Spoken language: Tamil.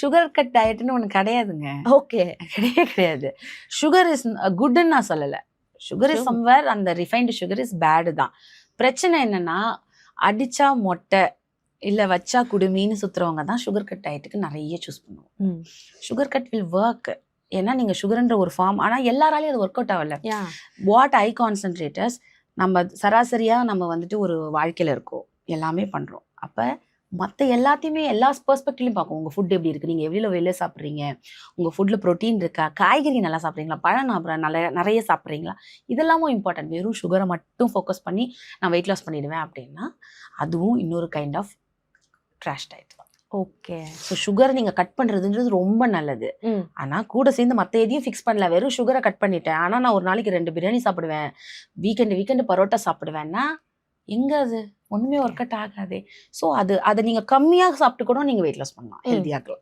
சுகர் கட் டயட்னு ஒன்று கிடையாதுங்க. ஓகே. கிடையாது. சுகர் இஸ் குட்ன்னு நான் சொல்லலை. சுகர் இஸ் சம்வேர், அந்த ரிஃபைன்டு சுகர் இஸ் பேடு தான். பிரச்சனை என்னன்னா, அடிச்சா மொட்டை இல்லை வச்சா குடுமின்னு சுற்றுறவங்க தான் சுகர் கட் டயட்டுக்கு நிறைய சூஸ் பண்ணுவோம். Sugar cut will work. ஏன்னா நீங்கள் சுகர்ன்ற ஒரு ஃபார்ம், ஆனால் எல்லாராலையும் அது ஒர்க் அவுட் ஆகல. வாட் ஐ கான்சன்ட்ரேட்டர்ஸ், நம்ம சராசரியாக நம்ம வந்துட்டு ஒரு வாழ்க்கையில் இருக்கோம், எல்லாமே பண்ணுறோம். அப்போ மற்ற எல்லாத்தையுமே எல்லா பெர்ஸ்பெக்டிவ்லையும் பார்க்கும். உங்கள் ஃபுட் எப்படி இருக்குது, நீங்கள் எவ்வளோ வெளியே சாப்பிட்றீங்க, உங்கள் ஃபுட்டில் ப்ரோட்டீன் இருக்கா, காய்கறி நல்லா சாப்பிட்றீங்களா, பழம் நிறைய சாப்பிட்றீங்களா, இதெல்லாமும் இம்பார்ட்டன்ட். வெறும் சுகரை மட்டும் ஃபோக்கஸ் பண்ணி நான் வெயிட் லாஸ் பண்ணிடுவேன் அப்படின்னா அதுவும் இன்னொரு கைண்ட் ஆஃப் ட்ராஷ் டயட் தான். ஓகே. ஸோ சுகரை நீங்கள் கட் பண்ணுறதுன்றது ரொம்ப நல்லது. ஆனால் கூட சேர்ந்து மற்ற எதையும் ஃபிக்ஸ் பண்ணல, வெறும் சுகரை கட் பண்ணிட்டேன், ஆனால் நான் ஒரு நாளைக்கு 2 பிரியாணி சாப்பிடுவேன், வீக்கெண்டு பரோட்டா சாப்பிடுவேன்னா எங்கே அது ஒன்றுமே ஒர்க் அவுட் ஆகாது. ஸோ அதை நீங்கள் கம்மியாக சாப்பிட்டு கூட நீங்கள் வெயிட் லாஸ் பண்ணலாம், ஹெல்த்தியாக இருக்கலாம்.